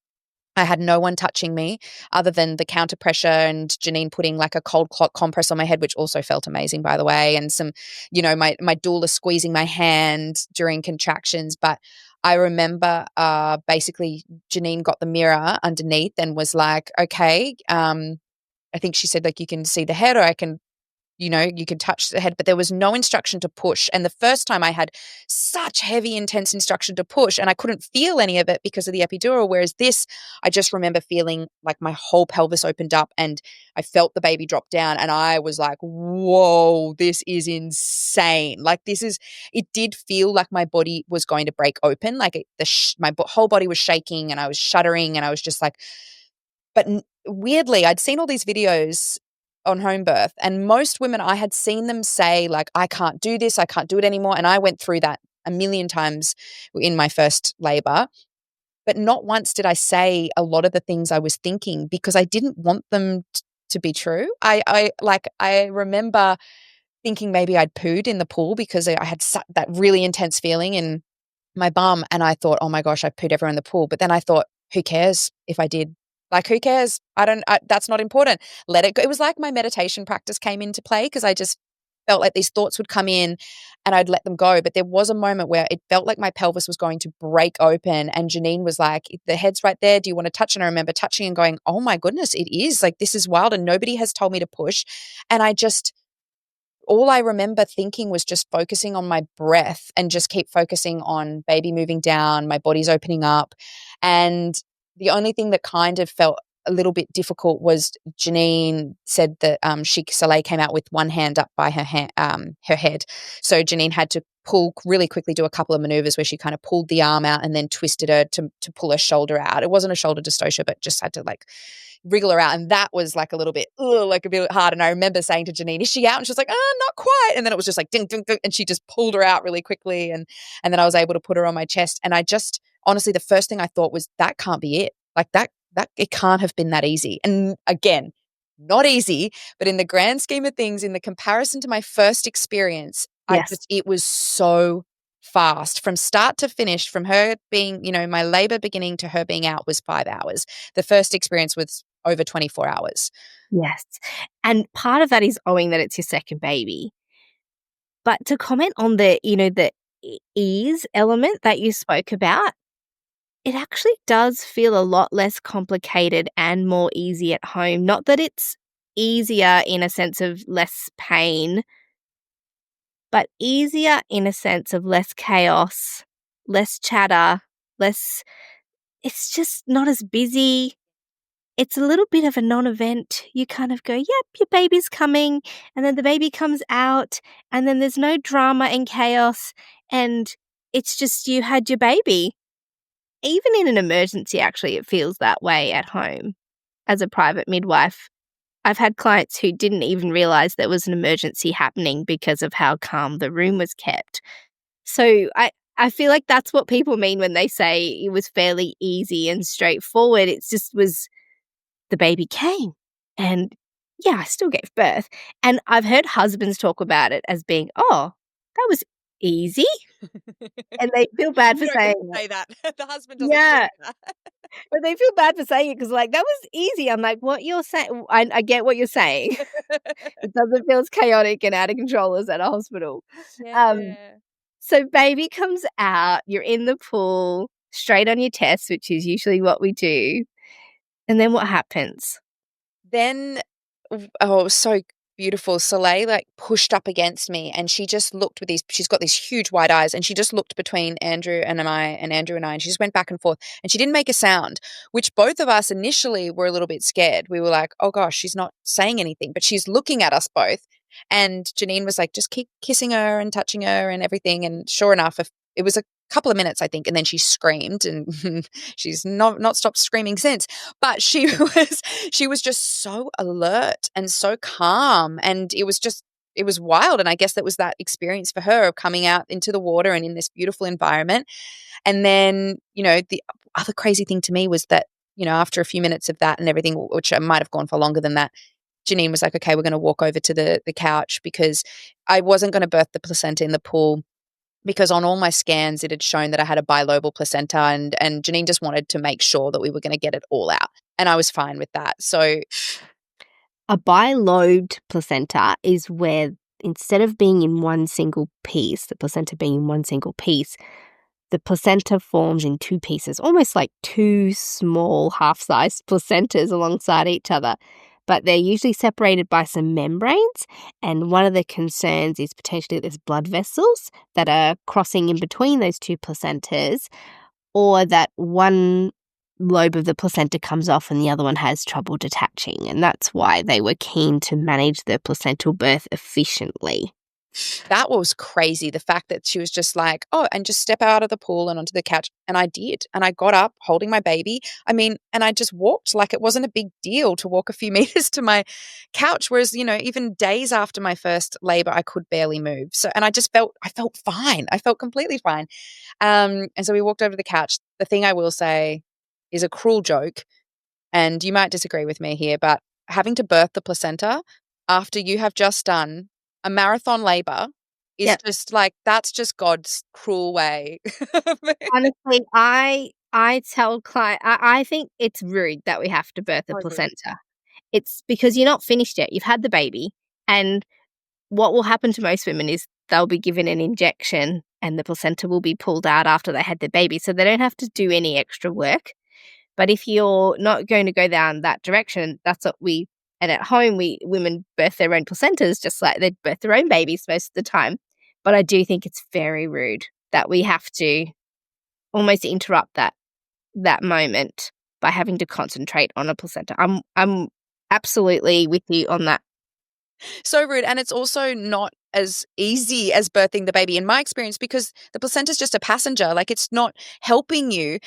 [SPEAKER 2] I had no one touching me other than the counter pressure and Janine putting like a cold clock compress on my head, which also felt amazing, by the way. And some, my doula squeezing my hand during contractions. But I remember basically Janine got the mirror underneath and was like, okay, I think she said, like, you can see the head or I can, you could touch the head, but there was no instruction to push. And the first time I had such heavy, intense instruction to push and I couldn't feel any of it because of the epidural. Whereas this, I just remember feeling like my whole pelvis opened up and I felt the baby drop down and I was like, whoa, this is insane. Like, it did feel like my body was going to break open. Like my whole body was shaking and I was shuddering and I was just like, but weirdly, I'd seen all these videos on Homebirth and most women, I had seen them say like, I can't do this, I can't do it anymore. And I went through that a million times in my first labor, but not once did I say a lot of the things I was thinking because I didn't want them to be true. I remember thinking maybe I'd pooed in the pool because I had that really intense feeling in my bum and I thought, oh my gosh, I pooed everywhere in the pool. But then I thought, who cares if I did? Like, who cares? That's not important. Let it go. It was like my meditation practice came into play because I just felt like these thoughts would come in and I'd let them go. But there was a moment where it felt like my pelvis was going to break open. And Janine was like, the head's right there. Do you want to touch? And I remember touching and going, oh my goodness, it is. Like, this is wild. And nobody has told me to push. And all I remember thinking was just focusing on my breath and just keep focusing on baby moving down, my body's opening up. And the only thing that kind of felt a little bit difficult was Janine said that Soleil came out with one hand up by her head. So Janine had to pull really quickly, do a couple of maneuvers where she kind of pulled the arm out and then twisted her to pull her shoulder out. It wasn't a shoulder dystocia, but just had to like wriggle her out. And that was like a bit hard. And I remember saying to Janine, is she out? And she was like, not quite. And then it was just like ding, ding, ding. And she just pulled her out really quickly. And then I was able to put her on my chest. And I just, honestly, the first thing I thought was, that can't be it. Like that it can't have been that easy. And again, not easy, but in the grand scheme of things, in the comparison to my first experience,
[SPEAKER 1] Yes.
[SPEAKER 2] it was so fast from start to finish, from her being, my labor beginning to her being out was 5 hours. The first experience was over 24 hours.
[SPEAKER 1] Yes. And part of that is owing that it's your second baby. But to comment on the ease element that you spoke about, it actually does feel a lot less complicated and more easy at home. Not that it's easier in a sense of less pain, but easier in a sense of less chaos, less chatter, it's just not as busy. It's a little bit of a non-event. You kind of go, yep, your baby's coming, and then the baby comes out, and then there's no drama and chaos, and it's just you had your baby. Even in an emergency, actually, it feels that way at home. As a private midwife, I've had clients who didn't even realize there was an emergency happening because of how calm the room was kept. So I feel like that's what people mean when they say it was fairly easy and straightforward. It's just the baby came and I still gave birth. And I've heard husbands talk about it as being, oh, that was easy. And they feel bad for saying
[SPEAKER 2] say that. The husband doesn't
[SPEAKER 1] yeah.
[SPEAKER 2] say that.
[SPEAKER 1] But they feel bad for saying it because, like, that was easy. I'm like, what you're saying, I get what you're saying. It doesn't feel as chaotic and out of control as at a hospital.
[SPEAKER 2] Yeah.
[SPEAKER 1] So baby comes out, you're in the pool, straight on your test, which is usually what we do. And then what happens?
[SPEAKER 2] Then, it was so beautiful. Soleil like pushed up against me and she just looked with she's got these huge wide eyes and she just looked between Andrew and I, and she just went back and forth and she didn't make a sound, which both of us initially were a little bit scared. We were like, oh gosh, she's not saying anything, but she's looking at us both. And Janine was like, just keep kissing her and touching her and everything. And sure enough, it was a couple of minutes, I think, and then she screamed and she's not stopped screaming since. But she was just so alert and so calm, and it was wild. And I guess that was that experience for her of coming out into the water and in this beautiful environment. And then, the other crazy thing to me was that, after a few minutes of that and everything, which I might have gone for longer than that, Janine was like, okay, we're going to walk over to the couch because I wasn't going to birth the placenta in the pool, because on all my scans it had shown that I had a bilobal placenta, and Janine just wanted to make sure that we were going to get it all out, and I was fine with that. So
[SPEAKER 1] a bilobed placenta is where instead of being in one single piece, the placenta being in one single piece, the placenta forms in two pieces, almost like two small half-sized placentas alongside each other. But they're usually separated by some membranes, and one of the concerns is potentially there's blood vessels that are crossing in between those two placentas, or that one lobe of the placenta comes off and the other one has trouble detaching, and that's why they were keen to manage the placental birth efficiently.
[SPEAKER 2] That was crazy. The fact that she was just like, oh, and just step out of the pool and onto the couch. And I did. And I got up holding my baby. And I just walked like it wasn't a big deal to walk a few meters to my couch. Whereas, even days after my first labor, I could barely move. So, and I felt fine. I felt completely fine. And so we walked over to the couch. The thing I will say is a cruel joke, and you might disagree with me here, but having to birth the placenta after you have just done a marathon labor is just like, that's just God's cruel way.
[SPEAKER 1] Honestly, I tell clients, I think it's rude that we have to birth a placenta. It's because you're not finished yet. You've had the baby, and what will happen to most women is they'll be given an injection and the placenta will be pulled out after they had their baby. So they don't have to do any extra work. But if you're not going to go down that direction, that's what and at home, women birth their own placentas just like they birth their own babies most of the time. But I do think it's very rude that we have to almost interrupt that moment by having to concentrate on a placenta. I'm absolutely with you on that.
[SPEAKER 2] So rude. And it's also not as easy as birthing the baby in my experience, because the placenta is just a passenger. Like, it's not helping you.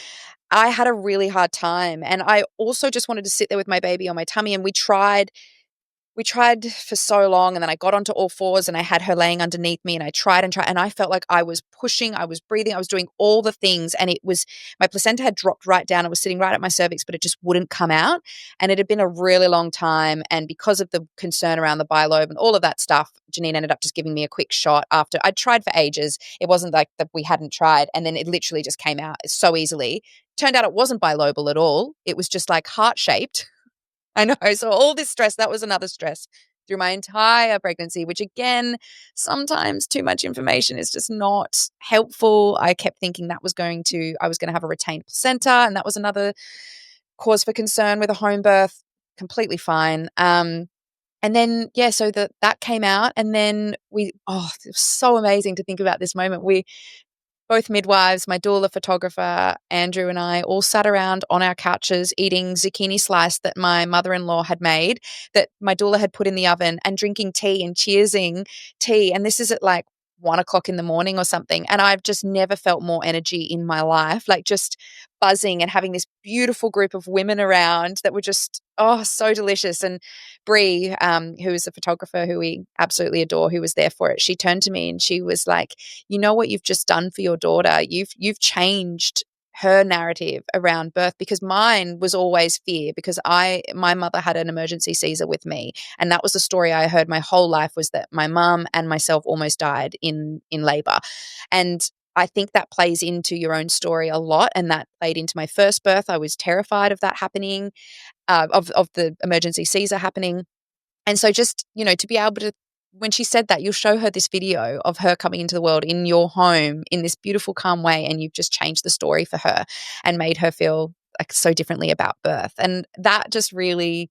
[SPEAKER 2] I had a really hard time, and I also just wanted to sit there with my baby on my tummy, and we tried for so long, and then I got onto all fours and I had her laying underneath me, and I tried and I felt like I was pushing, I was breathing, I was doing all the things, and my placenta had dropped right down. It was sitting right at my cervix, but it just wouldn't come out. And it had been a really long time. And because of the concern around the bilobe and all of that stuff, Janine ended up just giving me a quick shot after I'd tried for ages. It wasn't like that we hadn't tried. And then it literally just came out so easily. Turned out it wasn't bilobal at all. It was just like heart-shaped. I know. So all this stress, that was another stress through my entire pregnancy, which again, sometimes too much information is just not helpful. I kept thinking I was going to have a retained placenta, and that was another cause for concern with a home birth. Completely fine. And then, so that came out, and then it was so amazing to think about this moment. We both midwives, my doula, photographer, Andrew, and I all sat around on our couches eating zucchini slice that my mother-in-law had made, that my doula had put in the oven, and drinking tea and cheersing tea. And this is at like 1:00 in the morning or something. And I've just never felt more energy in my life, like just buzzing and having this beautiful group of women around that were just, so delicious. And Bree, who is a photographer who we absolutely adore, who was there for it, she turned to me and she was like, you know what you've just done for your daughter? You've changed her narrative around birth, because mine was always fear, because my mother had an emergency Caesar with me, and that was the story I heard my whole life, was that my mum and myself almost died in labor. And I think that plays into your own story a lot, and that played into my first birth. I was terrified of that happening, of the emergency Caesar happening. And so just, to be able to, when she said that, you'll show her this video of her coming into the world in your home in this beautiful, calm way, and you've just changed the story for her and made her feel like so differently about birth. And that just really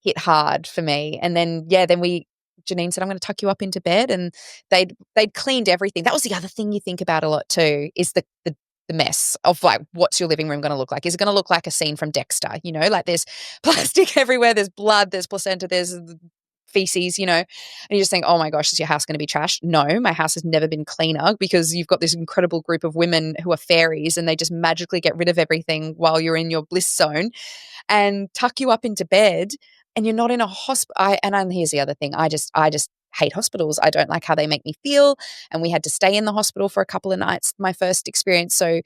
[SPEAKER 2] hit hard for me. And then, Janine said, I'm going to tuck you up into bed, and they'd cleaned everything. That was the other thing you think about a lot too, is the mess of like, what's your living room going to look like? Is it going to look like a scene from Dexter? Like there's plastic everywhere, there's blood, there's placenta, there's feces, and you just think, oh my gosh, is your house going to be trashed? No, my house has never been cleaner, because you've got this incredible group of women who are fairies, and they just magically get rid of everything while you're in your bliss zone and tuck you up into bed, and you're not in a hospital. And here's the other thing. I just hate hospitals. I don't like how they make me feel. And we had to stay in the hospital for a couple of nights, my first experience. So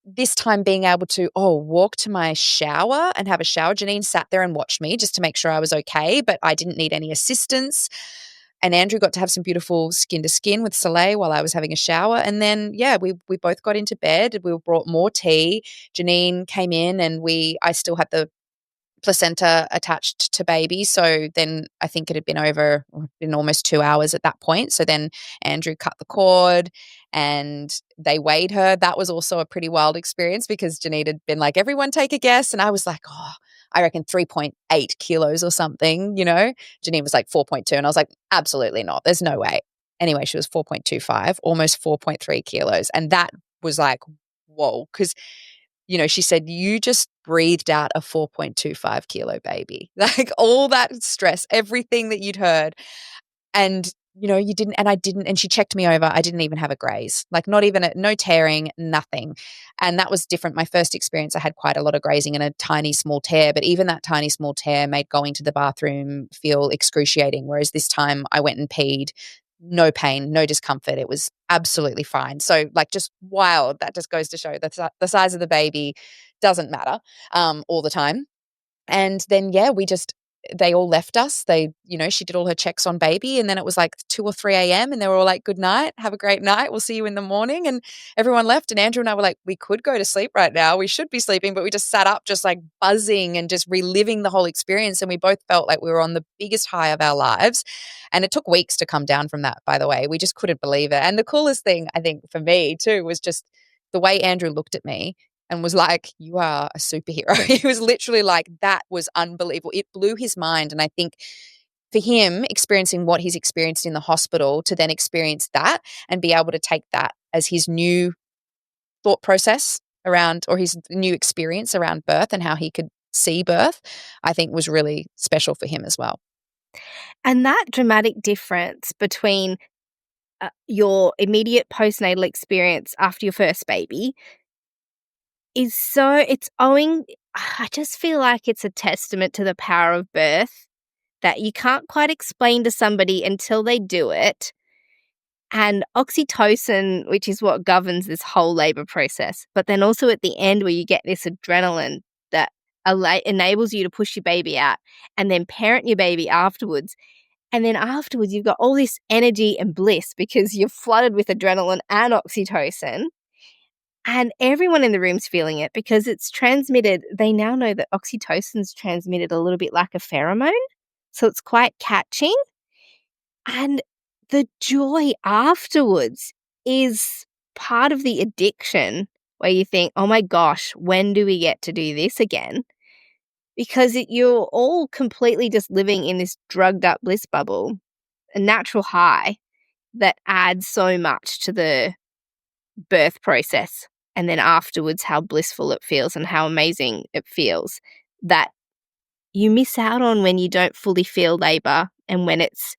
[SPEAKER 2] this time being able to, walk to my shower and have a shower. Janine sat there and watched me just to make sure I was okay, but I didn't need any assistance. And Andrew got to have some beautiful skin to skin with Soleil while I was having a shower. And then, we both got into bed. We brought more tea. Janine came in, and I still had the placenta attached to baby. So then I think it had been almost 2 hours at that point. So then Andrew cut the cord and they weighed her. That was also a pretty wild experience, because Janine had been like, everyone take a guess. And I was like, I reckon 3.8 kilos or something, Janine was like 4.2. And I was like, absolutely not. There's no way. Anyway, she was 4.25, almost 4.3 kilos. And that was like, whoa, because she said, you just breathed out a 4.25 kilo baby. Like all that stress, everything that you'd heard. And, you didn't, and I didn't, and she checked me over. I didn't even have a graze, like not even no tearing, nothing. And that was different. My first experience, I had quite a lot of grazing and a tiny small tear, but even that tiny small tear made going to the bathroom feel excruciating. Whereas this time I went and peed, no pain, no discomfort. It was absolutely fine. So like just wild. That just goes to show that the size of the baby doesn't matter all the time. And then, they all left us. She did all her checks on baby, and then it was like 2 or 3 a.m. and they were all like, good night, have a great night, we'll see you in the morning. And everyone left, and Andrew and I were like, we could go to sleep right now. We should be sleeping, but we just sat up just like buzzing and just reliving the whole experience. And we both felt like we were on the biggest high of our lives. And it took weeks to come down from that, by the way. We just couldn't believe it. And the coolest thing, I think, for me too, was just the way Andrew looked at me and was like, you are a superhero. He was literally like, that was unbelievable. It blew his mind. And I think for him, experiencing what he's experienced in the hospital, to then experience that and be able to take that as his new thought process around, or his new experience around birth and how he could see birth, I think was really special for him as well.
[SPEAKER 1] And that dramatic difference between your immediate postnatal experience after your first baby is I just feel like it's a testament to the power of birth that you can't quite explain to somebody until they do it. And oxytocin, which is what governs this whole labor process, but then also at the end where you get this adrenaline that enables you to push your baby out and then parent your baby afterwards. And then afterwards, you've got all this energy and bliss because you're flooded with adrenaline and oxytocin. And everyone in the room's feeling it because it's transmitted. They now know that oxytocin's transmitted a little bit like a pheromone. So it's quite catching. And the joy afterwards is part of the addiction where you think, oh my gosh, when do we get to do this again? Because you're all completely just living in this drugged up bliss bubble, a natural high that adds so much to the birth process. And then afterwards, how blissful it feels and how amazing it feels that you miss out on when you don't fully feel labor and when it's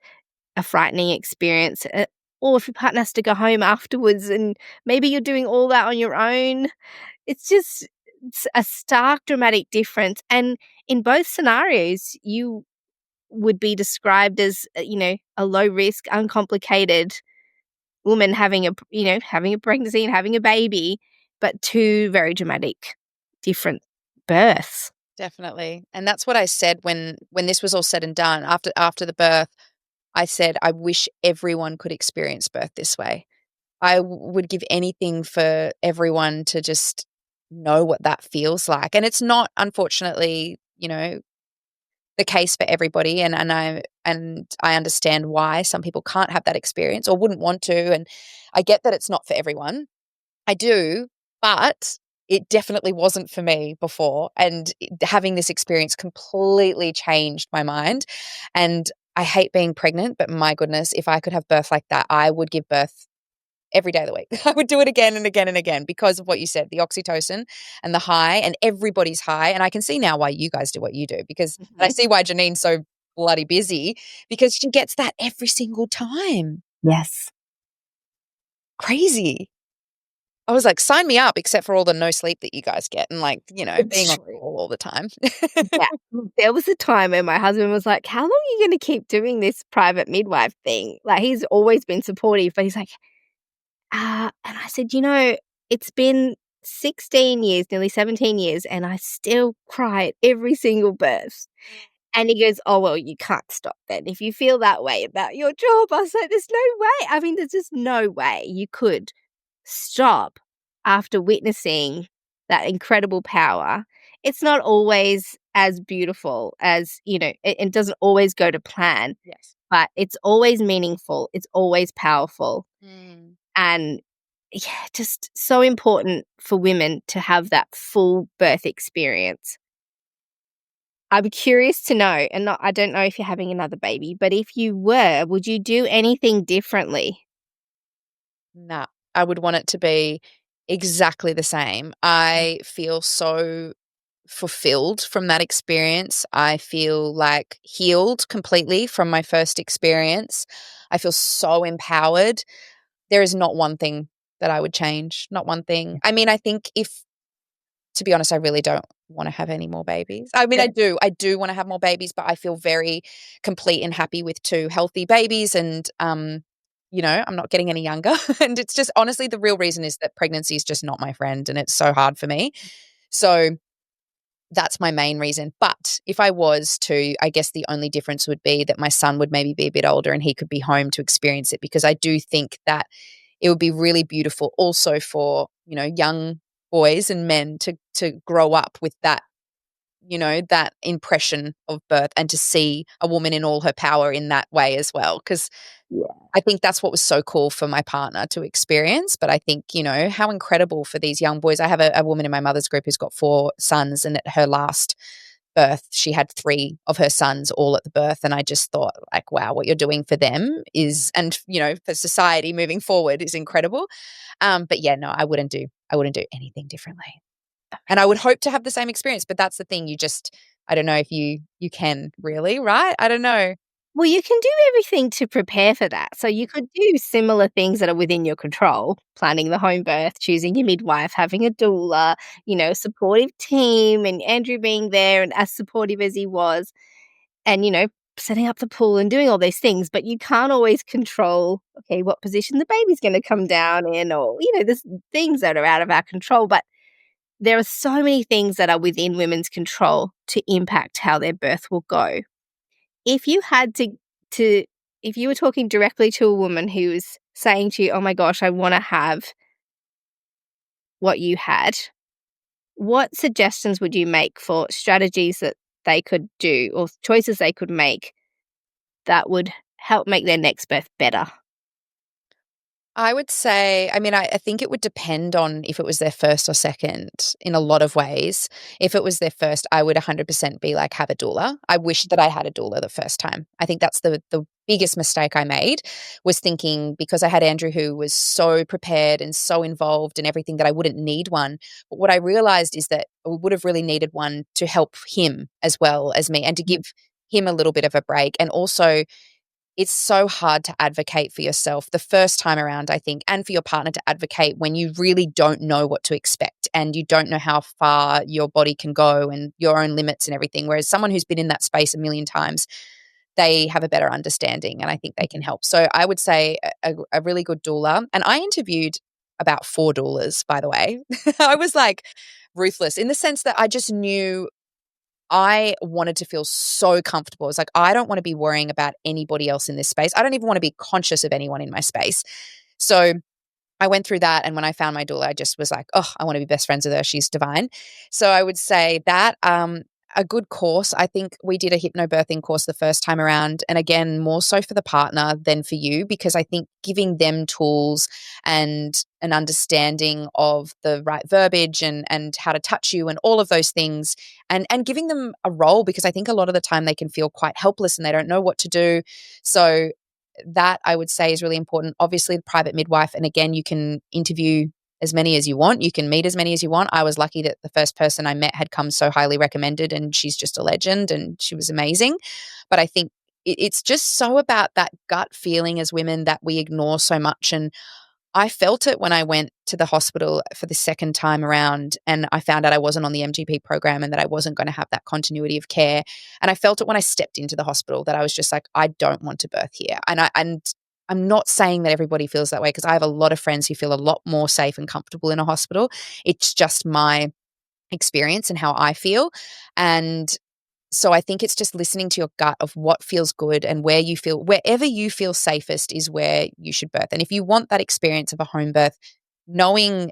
[SPEAKER 1] a frightening experience. Or if your partner has to go home afterwards and maybe you're doing all that on your own. It's a stark, dramatic difference. And in both scenarios, you would be described as, a low risk, uncomplicated woman having a pregnancy and having a baby, but two very dramatic, different births.
[SPEAKER 2] Definitely. And that's what I said when this was all said and done. After the birth, I said, I wish everyone could experience birth this way. I would give anything for everyone to just know what that feels like. And it's not, unfortunately, the case for everybody. And I understand why some people can't have that experience or wouldn't want to. And I get that it's not for everyone. I do, but it definitely wasn't for me before. And having this experience completely changed my mind. And I hate being pregnant, but my goodness, if I could have birth like that, I would give birth every day of the week. I would do it again and again and again because of what you said, the oxytocin and the high, and everybody's high. And I can see now why you guys do what you do because and I see why Janine's so bloody busy because she gets that every single time.
[SPEAKER 1] Yes.
[SPEAKER 2] Crazy. I was like, sign me up, except for all the no sleep that you guys get and being on call all the time.
[SPEAKER 1] Yeah. There was a time when my husband was like, how long are you going to keep doing this private midwife thing? Like, he's always been supportive, but he's like, and I said, it's been 16 years, nearly 17 years, and I still cry at every single birth. And he goes, oh, well, you can't stop then. If you feel that way about your job, I was like, there's no way. I mean, there's just no way you could stop after witnessing that incredible power. It's not always as beautiful as, it doesn't always go to plan.
[SPEAKER 2] Yes.
[SPEAKER 1] But it's always meaningful. It's always powerful.
[SPEAKER 2] Mm.
[SPEAKER 1] And yeah, just so important for women to have that full birth experience. I'm curious to know, and I don't know if you're having another baby, but if you were, would you do anything differently?
[SPEAKER 2] No, I would want it to be exactly the same. I feel so fulfilled from that experience. I feel like healed completely from my first experience. I feel so empowered. There is not one thing that I would change, not one thing. I mean, I think to be honest, I really don't want to have any more babies. I mean,
[SPEAKER 1] Yeah.
[SPEAKER 2] I do want to have more babies, but I feel very complete and happy with 2 healthy babies and, I'm not getting any younger. And it's just honestly, the real reason is that pregnancy is just not my friend and it's so hard for me. So that's my main reason. But if I was to, I guess the only difference would be that my son would maybe be a bit older and he could be home to experience it, because I do think that it would be really beautiful also for, young boys and men to grow up with that, that impression of birth, and to see a woman in all her power in that way as well. Because
[SPEAKER 1] Yeah.
[SPEAKER 2] I think that's what was so cool for my partner to experience. But I think, how incredible for these young boys. I have a woman in my mother's group who's got 4 sons, and at her last birth, she had 3 of her sons all at the birth. And I just thought, like, wow, what you're doing for them is, and, for society moving forward, is incredible. But yeah, no, I wouldn't do anything differently. And I would hope to have the same experience, but that's the thing. I don't know if you can really, right? I don't know.
[SPEAKER 1] Well, you can do everything to prepare for that. So you could do similar things that are within your control, planning the home birth, choosing your midwife, having a doula, supportive team, and Andrew being there and as supportive as he was, and, setting up the pool and doing all these things. But you can't always control, okay, what position the baby's going to come down in, or, there's things that are out of our control. But there are so many things that are within women's control to impact how their birth will go. If you had to if you were talking directly to a woman who was saying to you, "Oh my gosh, I wanna have what you had," what suggestions would you make for strategies that they could do or choices they could make that would help make their next birth better?
[SPEAKER 2] I would say, I mean, I think it would depend on if it was their first or second in a lot of ways. If it was their first, I would 100% be like, have a doula. I wish that I had a doula the first time. I think that's the biggest mistake I made, was thinking, because I had Andrew who was so prepared and so involved and everything, that I wouldn't need one. But what I realized is that I would have really needed one to help him as well as me, and to give him a little bit of a break. And also, it's so hard to advocate for yourself the first time around, I think, and for your partner to advocate when you really don't know what to expect and you don't know how far your body can go and your own limits and everything. Whereas someone who's been in that space a million times, they have a better understanding, and I think they can help. So I would say a really good doula. And I interviewed about 4 doulas, by the way. I was like ruthless in the sense that I just knew I wanted to feel so comfortable. It's like, I don't want to be worrying about anybody else in this space. I don't even want to be conscious of anyone in my space. So I went through that. And when I found my doula, I just was like, oh, I want to be best friends with her. She's divine. So I would say that a good course. I think we did a hypnobirthing course the first time around. And again, more so for the partner than for you, because I think giving them tools and an understanding of the right verbiage and how to touch you and all of those things, and giving them a role, because I think a lot of the time they can feel quite helpless and they don't know what to do. So that, I would say, is really important. Obviously, the private midwife. And again, you can interview as many as you want. You can meet as many as you want. I was lucky that the first person I met had come so highly recommended, and she's just a legend and she was amazing. But I think it's just so about that gut feeling as women that we ignore so much. And I felt it when I went to the hospital for the second time around, and I found out I wasn't on the MGP program and that I wasn't going to have that continuity of care. And I felt it when I stepped into the hospital, that I was just like, I don't want to birth here. And I'm not saying that everybody feels that way, because I have a lot of friends who feel a lot more safe and comfortable in a hospital. It's just my experience and how I feel. And so I think it's just listening to your gut of what feels good, and wherever you feel safest is where you should birth. And if you want that experience of a home birth, knowing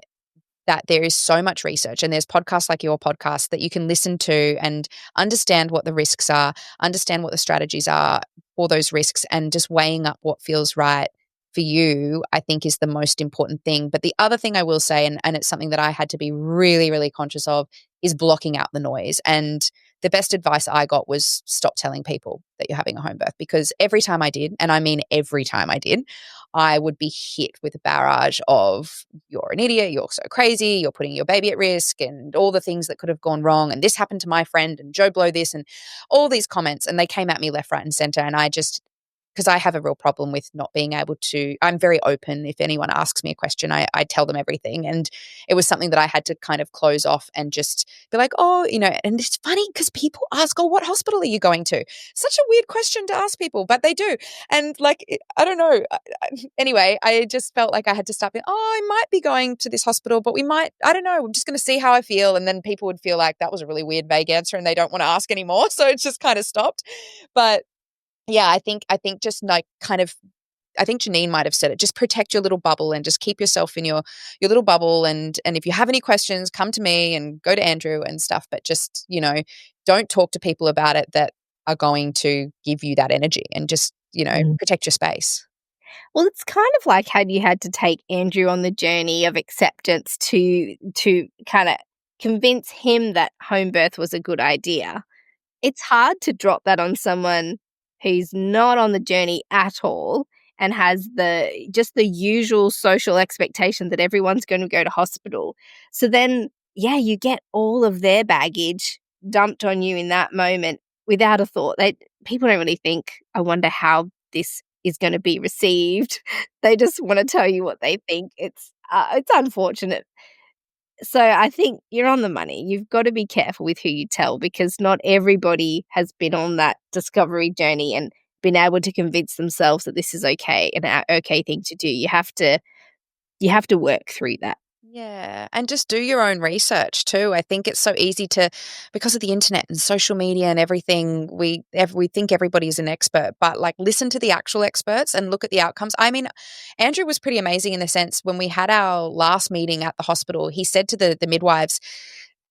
[SPEAKER 2] that there is so much research, and there's podcasts like your podcast that you can listen to and understand what the risks are, understand what the strategies are for those risks, and just weighing up what feels right for you, I think, is the most important thing. But the other thing I will say, and it's something that I had to be really, really conscious of, is blocking out the noise. And the best advice I got was stop telling people that you're having a home birth, because every time I did, and I mean every time I did, I would be hit with a barrage of, you're an idiot, you're so crazy, you're putting your baby at risk, and all the things that could have gone wrong, and this happened to my friend, and Joe Blow this, and all these comments, and they came at me left, right, and center. And I just because I have a real problem with not being able to, I'm very open. If anyone asks me a question, I tell them everything. And it was something that I had to kind of close off and just be like, oh, and it's funny because people ask, oh, what hospital are you going to? Such a weird question to ask people, but they do. And like, I don't know. Anyway, I just felt like I had to start being, oh, I might be going to this hospital, but I don't know. I'm just going to see how I feel. And then people would feel like that was a really weird, vague answer and they don't want to ask anymore. So it's just kind of stopped. But yeah, I think just like kind of, I think Janine might have said it, just protect your little bubble and just keep yourself in your little bubble. And if you have any questions, come to me and go to Andrew and stuff. But just, don't talk to people about it that are going to give you that energy, and just, protect your space.
[SPEAKER 1] Well, it's kind of like how you had to take Andrew on the journey of acceptance to kind of convince him that home birth was a good idea. It's hard to drop that on someone who's not on the journey at all and has the usual social expectation that everyone's going to go to hospital. So then, yeah, you get all of their baggage dumped on you in that moment without a thought. People don't really think, I wonder how this is going to be received. They just want to tell you what they think. It's unfortunate. So I think you're on the money. You've got to be careful with who you tell, because not everybody has been on that discovery journey and been able to convince themselves that this is okay and an okay thing to do. You have to work through that.
[SPEAKER 2] Yeah. And just do your own research too. I think it's so easy to, because of the internet and social media and everything, we think everybody's an expert, but like listen to the actual experts and look at the outcomes. I mean, Andrew was pretty amazing in the sense when we had our last meeting at the hospital, he said to the midwives,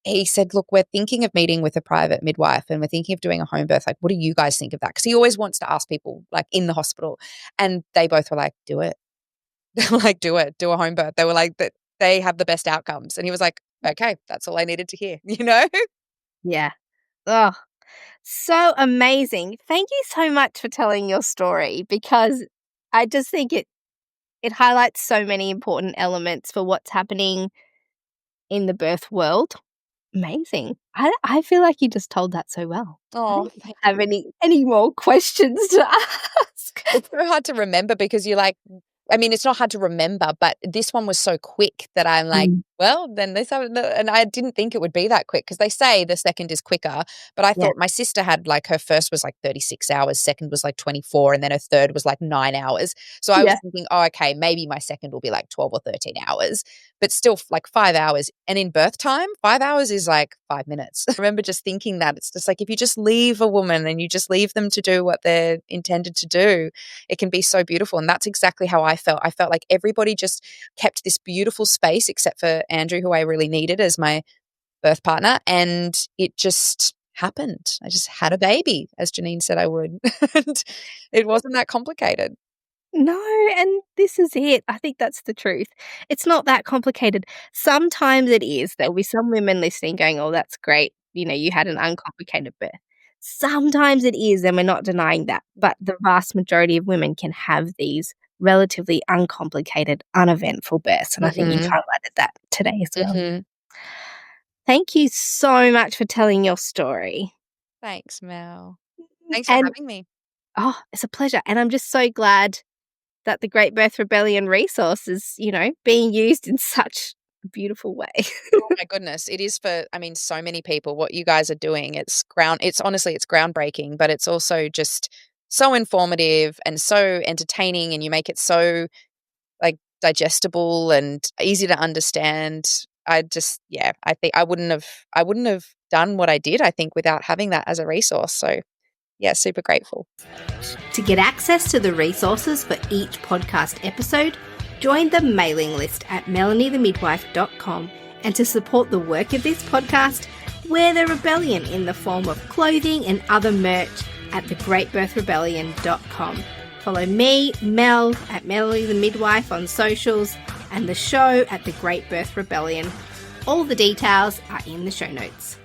[SPEAKER 2] he said, look, we're thinking of meeting with a private midwife and we're thinking of doing a home birth. Like, what do you guys think of that? Because he always wants to ask people like in the hospital. And they both were like, do it. Like, do it. Do a home birth. They were like, that they have the best outcomes. And he was like, okay, that's all I needed to hear,
[SPEAKER 1] Yeah. Oh, so amazing. Thank you so much for telling your story, because I just think it highlights so many important elements for what's happening in the birth world. Amazing. I feel like you just told that so well.
[SPEAKER 2] Oh,
[SPEAKER 1] I don't have any more questions to ask.
[SPEAKER 2] It's so hard to remember because you're like, I mean, it's not hard to remember, but this one was so quick that I'm like, well, then and I didn't think it would be that quick, because they say the second is quicker, but I thought my sister had like, her first was like 36 hours, second was like 24, and then her third was like 9 hours. So I was thinking, oh, okay, maybe my second will be like 12 or 13 hours, but still like 5 hours. And in birth time, 5 hours is like 5 minutes. I remember just thinking that it's just like, if you just leave a woman and you just leave them to do what they're intended to do, it can be so beautiful. And that's exactly how I felt. I felt like everybody just kept this beautiful space, except for Andrew, who I really needed as my birth partner. And it just happened. I just had a baby, as Janine said I would. And it wasn't that complicated.
[SPEAKER 1] No, and this is it. I think that's the truth. It's not that complicated. Sometimes it is. There'll be some women listening going, oh, that's great. You had an uncomplicated birth. Sometimes it is, and we're not denying that. But the vast majority of women can have these relatively uncomplicated, uneventful births. And I think you highlighted that today as well. Thank you so much for telling your story.
[SPEAKER 2] Thanks, Mel. Thanks for having me.
[SPEAKER 1] Oh, it's a pleasure. And I'm just so glad that the Great Birth Rebellion resource is, being used in such a beautiful way.
[SPEAKER 2] Oh my goodness. It is for, I mean, so many people. What you guys are doing, it's honestly, it's groundbreaking, but it's also just so informative and so entertaining, and you make it so like digestible and easy to understand. I think I wouldn't have done what I did, I think, without having that as a resource. So yeah, super grateful.
[SPEAKER 1] To get access to the resources for each podcast episode, join the mailing list at melaniethemidwife.com, and to support the work of this podcast, wear the rebellion in the form of clothing and other merch at thegreatbirthrebellion.com. Follow me, Mel, at Melanie the Midwife on socials, and the show at The Great Birth Rebellion. All the details are in the show notes.